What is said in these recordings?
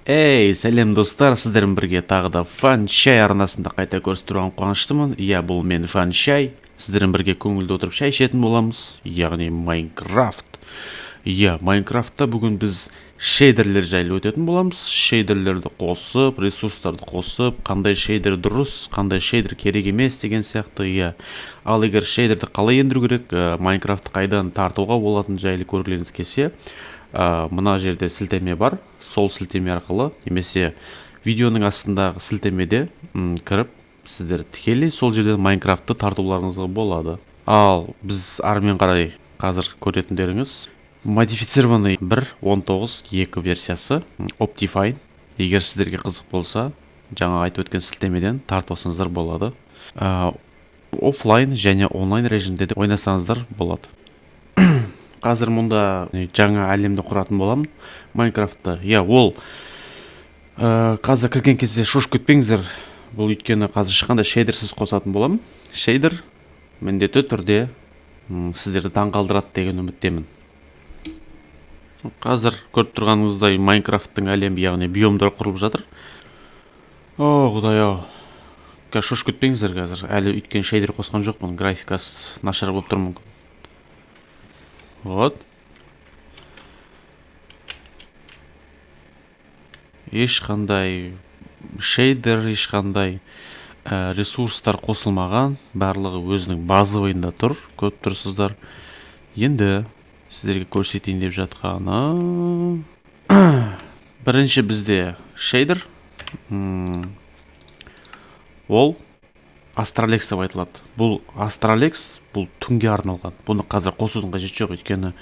Эй, сәлем достар, сіздермен бірге тағы да Фан Шай арнасында қайта көрісіп тұрған қуаныштымын. Иә, бұл мен Фан Шай. Сіздермен бірге көңілді отырып шай ішетін боламыз, яғни Майнкрафт. Иә, Майнкрафтта бүгін біз шейдерлер жайлы өтетін боламыз. Шейдерлерді қосып, ресурстарды қосып, қандай шейдер дұрыс, қандай шейдер керек емес деген сияқты. Иә, ал егер шейдерді қалай ендіру керек, Майнкрафтты қайдан тартуға болатын жайлы көргілеріңіз келсе, мына жерде сілтеме бар. Сол сілтеме арқылы немесе видеоның астындағы сілтемеде кіріп сіздер тікелей сол жерден Майнкрафтты тартуларыңызға болады. Ал біз армен қарай қазір көретіндеріңіз модифицированный 1.19.2 версиясы Optifine. Егер сіздерге қызық болса, жаңа айтып өткен сілтемеден тартып алсаңыздар болады. Оффлайн және онлайн режимде де ойнасаңыздар болады. Қазір мұнда жаңа әлемді құратын боламын Майнкрафтта. Иә, ол қазір кірген кезде шошып кетпеңіздер. Бұл өйткені қазір ешқандай шейдерсіз қосатын боламын. Шейдер міндетті түрде сіздерді таңғалдырады деген үміттемін. Қазір көріп тұрғаныңыздай Майнкрафттың әлемі, яғни биомдар құрылып жатыр. Құдай-ау. Шошып кетпеңіздер қазір. Әлі өйткені шейдер қосқан жоқпын. Графикасы нашар болып тұр мүмкін. Вот. Ешқандай шейдер, ешқандай ресурстар қосылмаған, барлығы өзінің базовыйында тұр, көріп тұрсыздар. Енді сіздерге көрсетейін деп жатқаны бірінші бізде шейдер, ол Astraлекс деп айтылады. Бұл Astraлекс, бұл түнге арналған. Бұны қазір қосудың қажеті жоқ, өйткені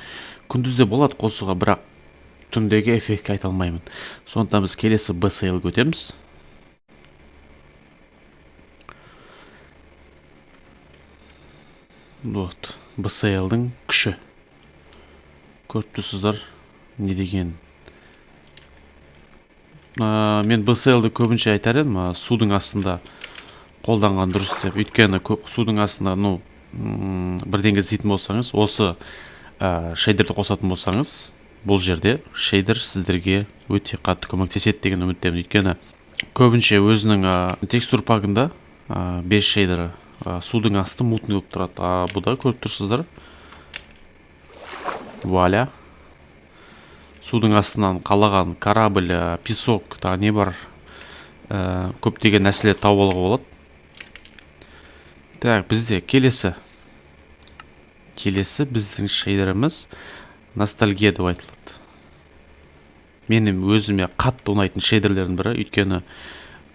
күндізде болады қосуға, бірақ түндегі эффектке айта алмаймын. Сондықтан біз келесі BSL өтеміз. Вот, BSL-дің күші. Көріп тұрсыздар, не деген. Мен BSL-ді көбінше айтар едім, судың астында қолданған дұрыс деп. Өйткені судың астында бірдеңе іздейтін болсаңыз, осы шейдерді қосатын болсаңыз, бұл жерде шейдер сіздерге өте қатты көмектеседі деген үміттемін. Өйткені көбінше өзінің текстур пагында 5 шейдері судың асты мутный болып тұрады. Бұда көріп тұрсыздар. Вуаля. Судың астынан қалаған корабль, песок, не бар, көптеген нәрселер тауып алуға болады. Так, бізде келесі біздің шейдеріміз ностальгия деп айтылады. Менің өзіме қатты ұнайтын шейдерлердің бірі, өйткені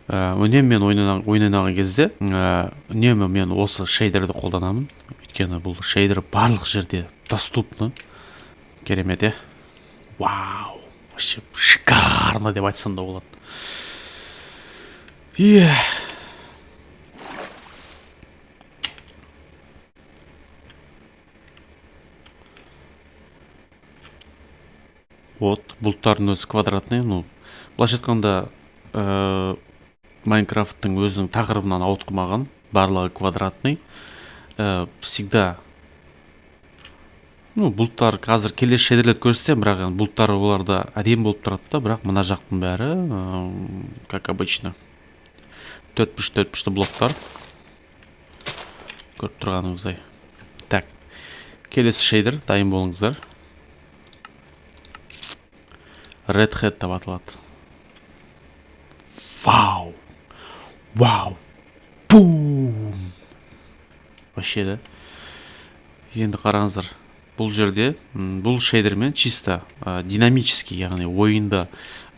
үнемі мен ойнаған кезде үнемі мен осы шейдерді қолданамын. Өйткені бұл шейдер барлық жерде доступны. Керемет, е? Вау! Вообще шикарно деп айтсам да болады. Вот, бұлттардың өзі квадратный. Былайша айтқанда Майнкрафттың өзінің тақырыбынан ауытқымаған, барлығы квадратный. Всегда бұлттар қазір келесі шейдерлерді көрсетем, бірақ бұлттар оларда әдемі болып тұрады да, бірақ мына жақтың бәрі как обычно 4x4 блоктар. Көріп тұрғаныңыздай. Так, келесі шейдер, дайын болыңыздар. Red Hat деп аталады. Вау! Вау! Бум! Вообще да. Енді қараңыздар. Бұл жерде, бұл шейдермен чисто динамический, яғни ойында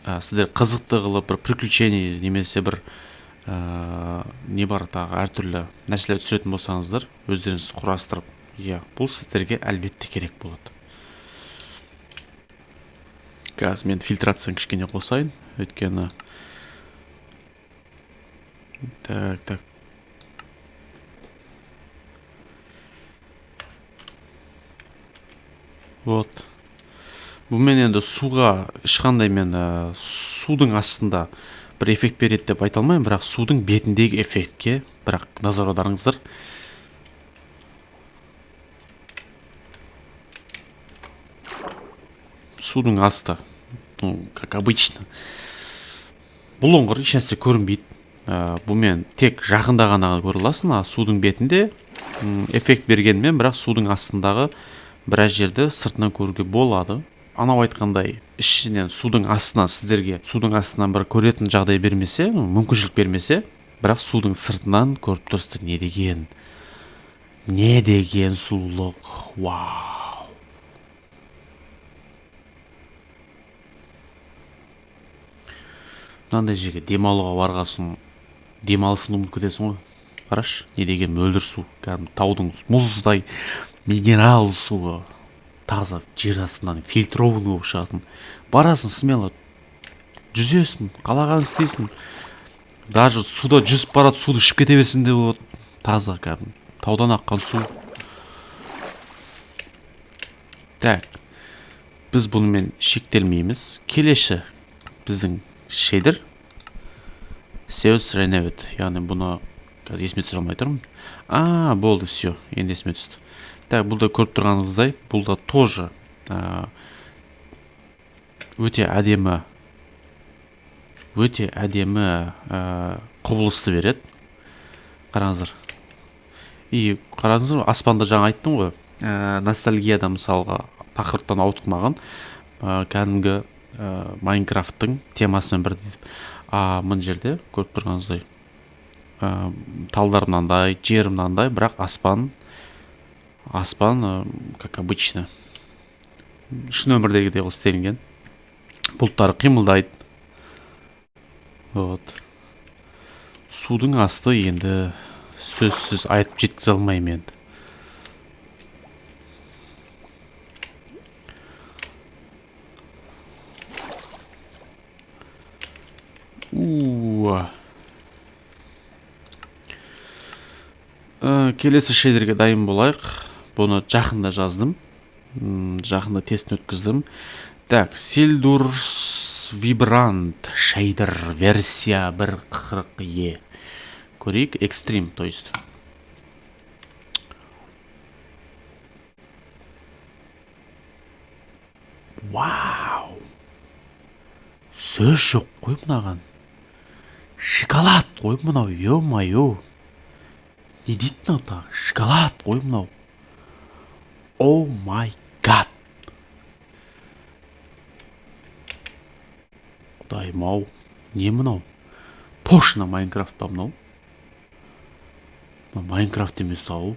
сіздер қызықты қылып, бір приключение немесе бір не бар тағы әртүрлі нәрселер түсіретін болсаңыздар, өздеріңіз құрастырып, бұл сіздерге әлбетте керек болады. Қазір мен фильтрацияны кішкене қосайын, өйткені так. Вот. Бұл мен енді суға ешқандай мен судың астында бір эффект береді деп айта алмаймын, бірақ судың бетіндегі эффектке бірақ назар аударыңыздар. Судың асты, как обычно. бұлыңғыр ешнәрсе көрінбейді. Бұмен тек жақында ғана көре аласың. Судың бетінде эффект бергенмен, бірақ судың астындағы біраз жерді сыртынан көруге болады. Анау айтқандай, ішінен судың астынан сіздерге судың астынан бір көретін жағдай бермесе, мүмкіншілік бермесе, бірақ судың сыртынан көріп тұрсыздар. Не деген сұлулық. Вау. Мынандай жерге демалуға барғасын, демалысын ұмытып кетесің ғой. Қарашы, не деген мөлдір су. Кәдімгі таудың мұздай минерал суы. Таза жер астынан фильтрованный болып шығатын. Барасың смело, жүзесің, қалаған істейсің. Даже суда жүзіп барады, суды ішіп кете берсін де болады. Таза кәдімгі таудан аққан су. Так, біз бұнымен шектелмейміз. Келесі біздің шейдер Seus Renewed, яғни бұны қазір есіме түсіре алмай тұрмын. Болды, все, енді есіме түсті. Так, бұл да көріп тұрғаныңыздай, бұл да тоже өте әдемі құбылысты береді. Қараңыздар. И қараңыздар, аспанда жаңа айттым ғой, ностальгияда мысалға тақырыптан ауытқымаған, кәдімгі Майнкрафттың темасымен бір дейді. Мын жерде көріп тұрғаныңыздай, талдар мынандай, жер мынандай, бірақ аспан, как обычно, шын өмірдегідей қылып істелінген. Бұлттары қимылдайды. Вот. Судың асты енді сөзсіз айтып жеткізе алмаймын енді. Келесі шейдерге дайын болайық. Бұны жақында жаздым. Жақында тестін өткіздім. Так, Sildur's Vibrant шейдер версия 1.40e. Көрейік, экстрим, то есть. Вау! Сөз жоқ қой мынаған. Шоколад қой мынау, ё-моё. Не дейді мынау тағы? Шоколад қой мынау. О май гад. Құдайым ау, не мынау? Точно Майнкрафт па мынау? Майнкрафт емес ау.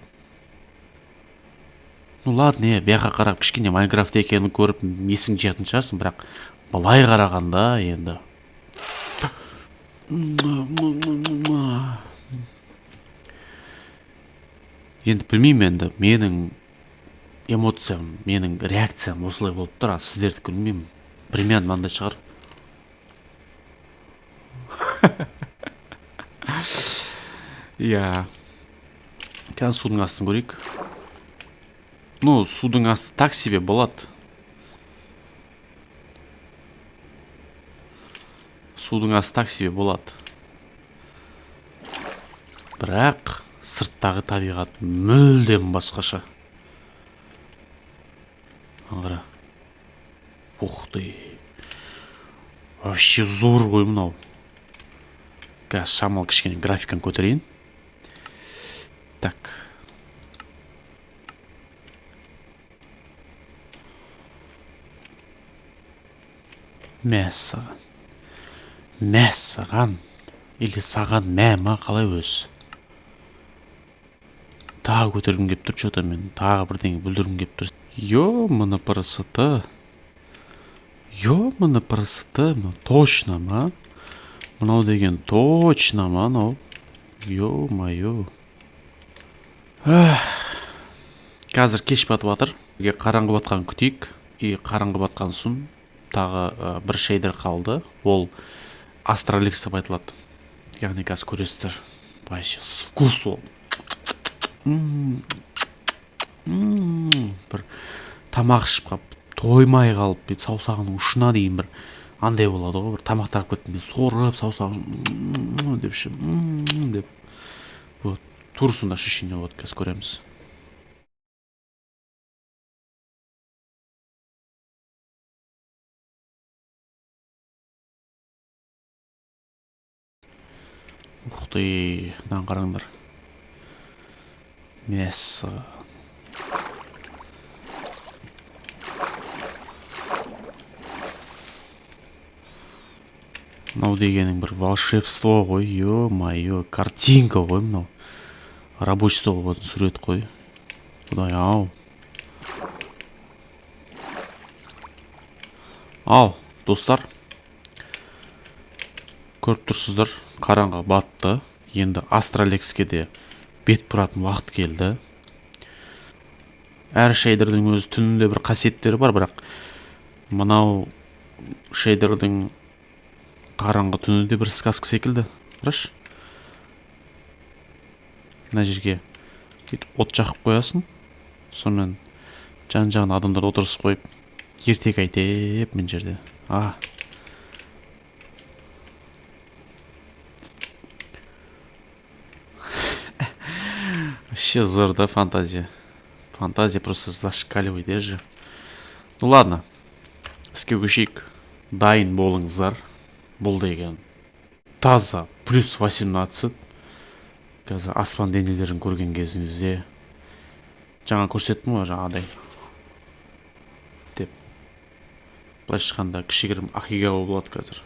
Ну ладно, бияққа қарап кішкене Майнкрафт екенін көріп есің жиятын шығарсың, бірақ былай қарағанда енді. Енді білмеймін, енді менің эмоциям, менің реакциям осылай болып тұр, сіздерді білмеймін. Примерно мынандай шығар. Я. Қазір судың астын көрейік. Ну, судың асты так себе болады. Судың асты так себе болады. Бірақ сырттағы табиғат мүлдем басқаша. Аңғара. Ух ты. Вообще зор ғой мынау. Қазір шамал кішкене графиканы көтерейін. Так. Мәссаған. Или саған мәма қалай өз. Тағы көтергім кеп тұр, что-то мен тағы бірдеңе бүлдіргім кеп тұр. Ё-мына парасыты. Ё-мына парасыты. Точно ма? Мынау деген точно ма? Ё-моё. Қазір кеш батып жатыр. Қараңғы батқан күтейік. И қараңғы батқан соң тағы бір шейдер қалды. Ол Астраликс деп айтылады. Яғни қазір көресіздер. Вообще вкус ол. Бір тамақ ішіп қалып, тоймай қалып, саусағының ұшына дейін бір андай болады ғой. Бір тамақ тарап кеттім, сорып саусағын деп ішіп, деп. Тура сондай ощущение болады, қазір көреміз. Ухты, мынаны қараңдар. Мәссі. Мынау дегенің бір волшебство ғой, ё-моё, картинка ғой мынау. Рабочий стол болатын сурет қой. Құдай ау. Ал, достар. Көріп тұрсыздар, қараңғы батты. Енді Астралекске де бет бұратын уақыт келді. Әр шейдердің өз түнінде бір қасиеттері бар, бірақ мынау шейдердің қараңғы түнінде бір сказка секілді. Қараш. Мына жерге от жақып қоясың. Сонымен жан-жағына адамдар отырысып қойып, ертек айтып мен жерде. Вообще зор, да, фантазия. Фантазия просто зашкаливает, же. Ну ладно. Іске көшейік. Дайын болыңыздар. Бұл деген таза плюс 18. Қазір аспан денелерін көрген кезіңізде жаңа көрсеттім ғой, жаңадай деп. Былай шыққанда кішігірім Ахигава болады қазір.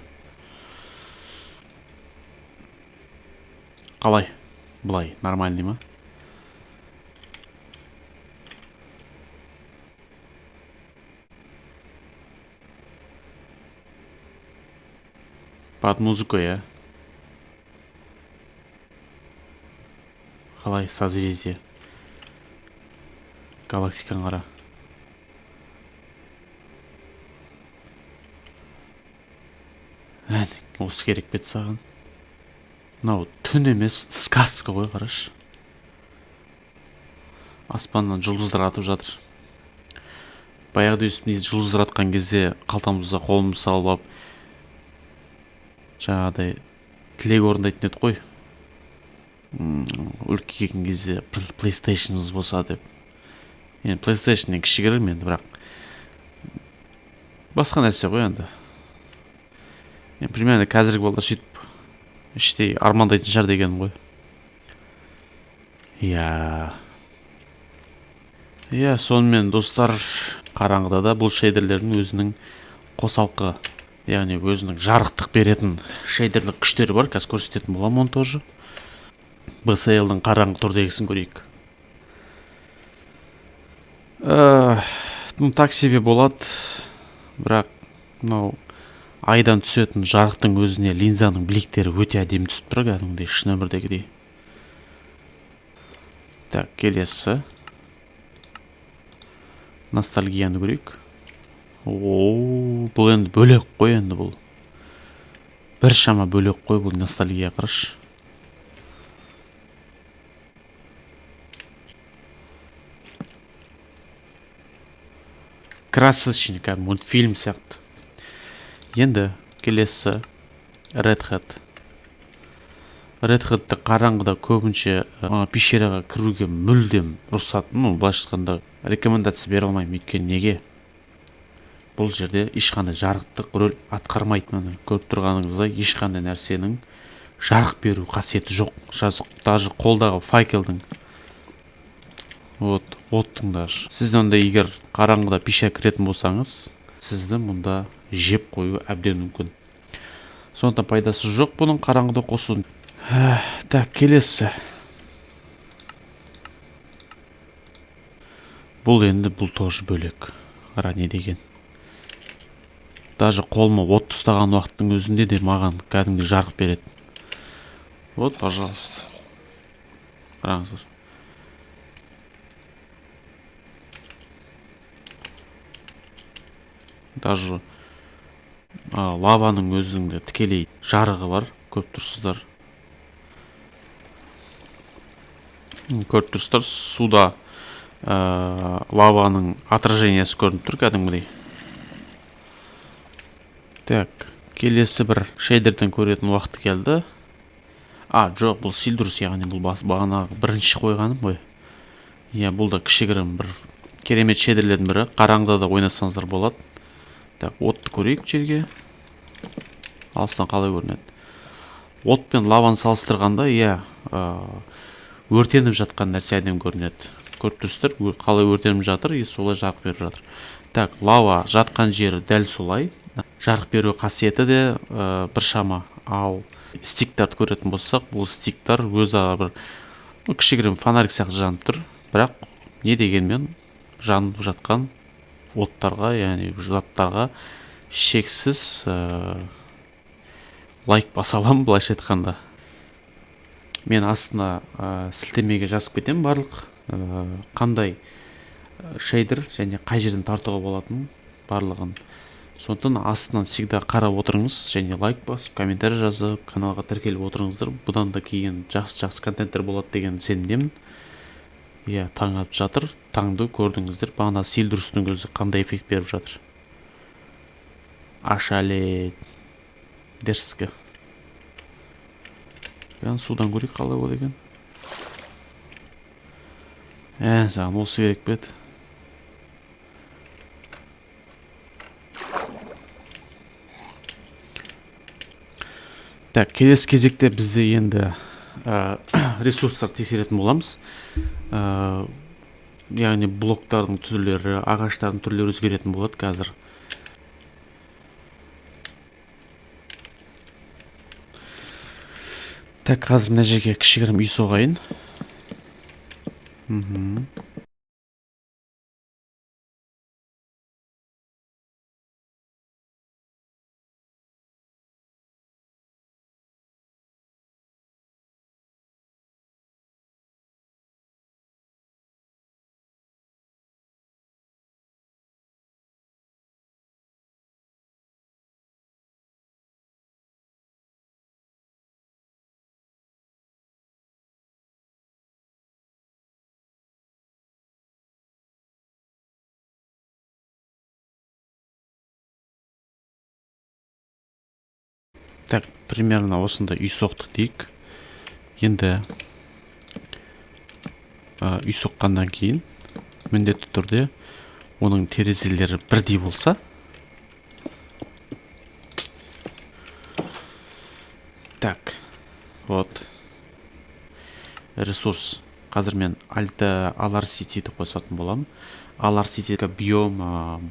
Қалай? Былай нормальный ма? Под музыку, я. Қалай созвездие. Галактиканы қара. Осы керек бет саған. Мынау түн емес, сказка ғой, қараш. Аспаннан жұлдыздар атып жатыр. Баяғыда үстімізде жұлдыздар атқан кезде қалтамызға қолымызды салып алып, жаңағыдай тілек орындайтын еді ғой. Үлкен кезде PlayStation'ымыз болса деп. Енді PlayStation'нен кішігірім енді, бірақ басқа нәрсе ғой енді. Примерно қазіргі балдар сөйтіп іштей армандайтын шығар дегенім ғой. Иә, сонымен достар, қараңғыда да бұл шейдерлердің өзінің қосалқы, яғни өзінің жарықтық беретін шейдерлік күштері бар. Қазір көрсететін боламын оны тоже. BSL-дің қараңғы түрдегісін көрейік. Так себе болады, бірақ мынау айдан түсетін жарықтың өзіне линзаның біліктері өте әдемі түсіп тұр, кәдімгідей шын өмірдегідей. Так, келесі. Ностальгияны көрейік. Бұл енді бөлек қой, енді бұл. Бір шама бөлек қой, бұл ностальгия, қараш. Красочный, мультфильм сияқты. Енді келесі Red Hat. Red Hat'ты қараңғыда көбінше пещераға кіруге мүлдем рұқсат, былай айтқанда рекомендация бере алмаймын, өйткені неге? Бұл жерде ешқандай жарықтық рөл атқармайтын. Көріп тұрғаныңыздай ешқандай нәрсенің жарық беру қасиеті жоқ. Даже қолдағы факелдің оттың даже. Сіз онда егер қараңғыда пещера кіретін болсаңыз, сізді мұнда жеп қою әбден мүмкін. Сондықтан пайдасы жоқ бұның қараңғыда қосу. Так, келесі. Бұл енді бұл тоже бөлек. Қара не деген. Даже қолыма от ұстаған уақыттың өзінде де маған кәдімгі жарық береді. Вот, пожалуйста. Қараңыздар. Даже лаваның өзінде тікелей жарығы бар, көріп тұрсыздар. Көріп тұрсыздар, суда лаваның отражениесі көрініп тұр кәдімгідей. Так, келесі бір шейдерден көретін уақыт келді. Жоқ, бұл Сильдурс, яғни бұл бағанағы бірінші қойғаным ғой. Бұл да кішігірім бір керемет шейдерлердің бірі. Қараңғыда да ойнасаңыздар болады. Так, отты көрейік жерге. Алыстан қалай көрінеді. от пен лаваны салыстырғанда, иә, өртеніп жатқан нәрсе әдемі көрінеді. Көріп тұрсыздар, қалай өртеніп жатыр, солай жарық беріп жатыр. Так, лава жатқан жері дәл солай. Жарық беру қасиеті де біршама. Ал стиктарды көретін болсақ, бұл стиктар өзі бір кішігірім фонарик сияқты жанып тұр. Бірақ не дегенмен жанып жатқан оттарға, яғни заттарға шексіз лайк баса аламын, былайша айтқанда. Мен астына сілтемеге жазып кетемін барлық қандай шейдер және қай жерден тартуға болатынын барлығын. Сондықтан астынан всегда қарап отырыңыз және лайк басып, комментарий жазып, каналға тіркеліп отырыңыздар. Бұдан да кейін жақсы контенттер болады деген сенімдемін. Иә, таң атып жатыр. Таңды көрдіңіздер. Бағана селдірістің өзі қандай эффект беріп жатыр. Ашале дерскі. Судан көрейік қалай болады екен. Саған осы керек бет. Так, келесі кезекте бізде енді ресурстар тексеретін боламыз. Яғни блоктардың түрлері, ағаштардың түрлері өзгеретін болады қазір. Так, қазір мына жерге кішігірім үй соғайын. Так, примерно осында үй соқтық дейік. Енді үй соққаннан кейін міндетті түрде оның терезелері бірдей болса. Так, вот. Ресурс. Қазір мен Alarcity-ді қосатын болам. Alarcity-ға биом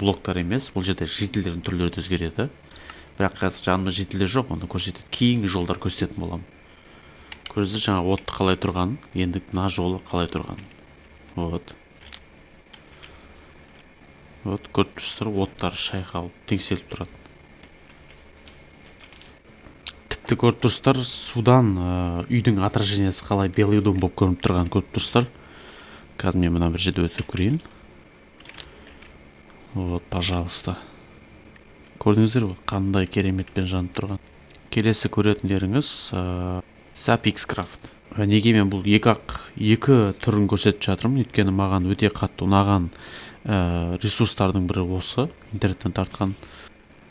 блоктар емес, бұл жерде жителердің түрлері өзгереді. Бірақ қазір жанымда жителер жоқ, оны көрсетеді. Кейінгі жолдар көрсететін болам. Көрсетеді, жаңа отты қалай тұрған, енді мына жолы қалай тұрған. Вот. Вот, көріп тұрсыздар, оттар шайқалып, теңселіп тұрады. Тіпті көріп тұрсыздар, судан үйдің отражениесі қалай белый дом болып көрініп тұрған көріп тұрсыздар. Қазір мен мына бір жерде өтіп көрейін. Вот, пожалуйста. Көрдіңіздер ғой, қандай кереметпен жанып тұрған. Келесі көретіндеріңіз Sapixcraft. Неге мен бұл екі түрін көрсетіп жатырмын, өйткені маған өте қатты ұнаған ресурстардың бірі осы, интернеттен тартқан.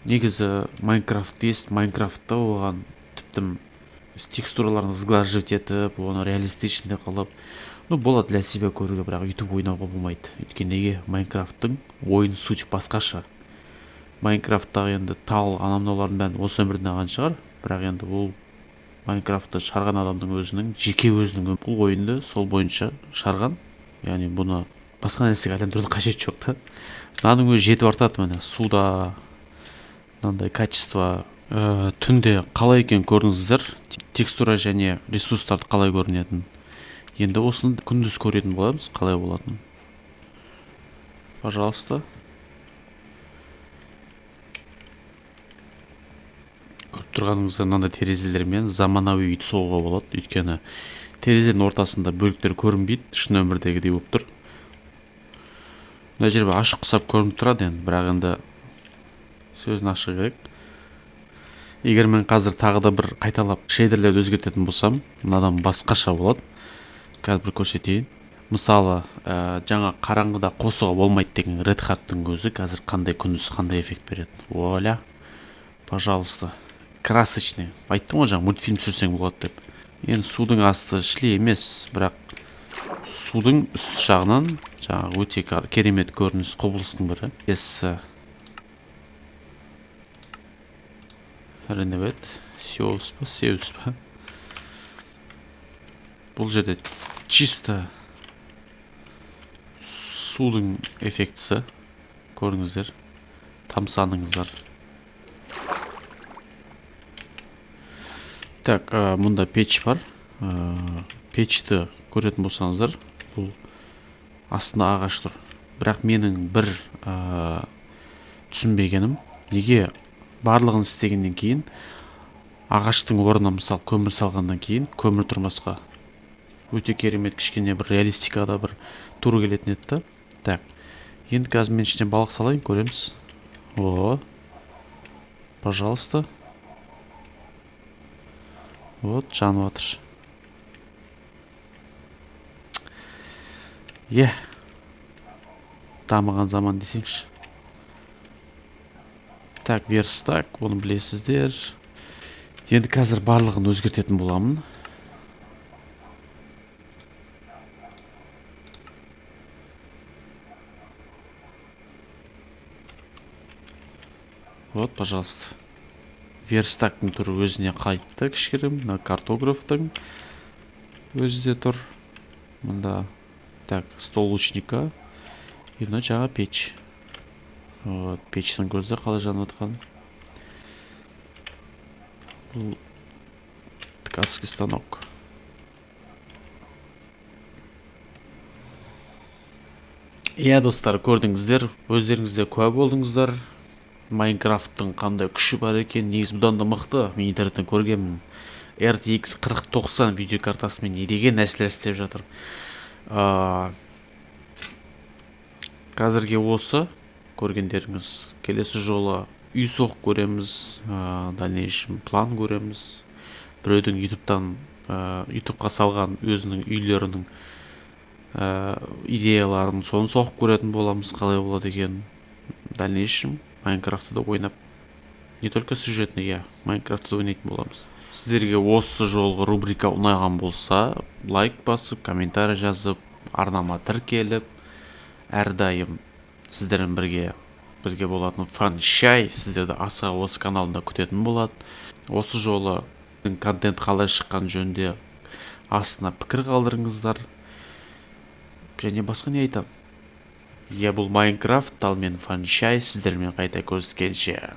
Негізі Майнкрафт есть, Майнкрафтта оған тіптім текстураларын сглаживать етіп, оны реалистичный қылып, болады для себя көруге, бірақ YouTube ойнауға болмайды. Өйткені неге Майнкрафттың ойын суть басқаша. Майнкрафттағы енді тал анамдаулардың бәрін осы өмірден алған шығар, бірақ енді ол Майнкрафтты шығарған адамның өзінің, жеке өзінің бұл ойынды сол бойынша шығарған. Яғни бұны басқа нәрсеге айландырудың қажеті жоқ та. Мынаның өзі жетіп артады, міне суда мынандай качество. Түнде қалай екен көрдіңіздер, текстура және ресурстарды қалай көрінетін. Енді осыны күндіз көретін боламыз, қалай болатын. Пожалуйста. Көріп тұрғаныңызда мынандай терезелермен заманауи үйді соғуға болады, өйткені терезенің ортасында бөліктер көрінбейді, шын өмірдегідей болып тұр. Мына жерде ашық құсап көрініп тұрады енді, бірақ енді сөзін ашық керек. Егер мен қазір тағы да бір қайталап шейдерлерді өзгертетін болсам, мынадан басқаша болады. Қазір бір көрсетейін. Мысалы, жаңа қараңғыда қосуға болмайды деген Red Hat-тың өзі қазір қандай күндіз қандай эффект береді. Оля, пожалуйста. Красочный. Айттым ғой жаңа мультфильм түсірсең болады деп. Енді судың асты шле емес, бірақ судың үст жағынан жаңа өте керемет көрініс құбылыстың бірі. Реновет, сеус па. Бұл жерде чисто судың эффектісі. Көріңіздер. Тамсаныңыздар. Так, мұнда печ бар. Печті көретін болсаңыздар, бұл астында ағаш тұр. Бірақ менің бір түсінбегенім, неге барлығын істегеннен кейін ағаштың орнына мысал көмір салғаннан кейін көмір тұрмасқа өте керемет кішкене бір реалистикада бір тур келетін еді. Так, енді қазір мен ішіне балық салайын, көреміз. О, пожалуйста. Вот, жанып жатыр. Дамыған заман десеңші. Так, верстак, оны білесіздер. Енді қазір барлығын өзгертетін боламын. Вот, пожалуйста. Верстактың түрі өзіне қайтты кішкірім. Картографтың өзі де тұр. Мұнда, так, стол лучника. И мына жаңа печ. Вот, печтің көзі қалай жанып жатқан. Бұл ткацкий станок. Достар, көрдіңіздер, өздеріңізде куә болдыңыздар. Майнкрафттың қандай күші бар екен, негізі бұдан да мықты. Мен интернеттен көргенмін. RTX 4090 видео картасымен не деген нәрселер істеп жатыр. Қазірге осы көргендеріңіз. Келесі жолы үй соқ көреміз, дальнейшем план көреміз. Біреудің ютубқа салған өзінің үйлерінің идеяларын соны соқып көретін боламыз, қалай болады екен. Дальнейшем Майнкрафтты да ойнап, не только сюжетный, Майнкрафтты да ойнайтын боламыз. Сіздерге осы жолғы рубрика ұнаған болса, лайк басып, комментарий жазып, арнама тіркеліп, әрдайым сіздермен бірге болатын Фаншай сіздерді асыға осы каналында күтетін болады. Осы жолы контент қалай шыққан жөнінде астына пікір қалдырыңыздар. Және басқа не айтам? Бұл Майнкрафт, ал мен Фаншай, сіздермен қайта көріскенше.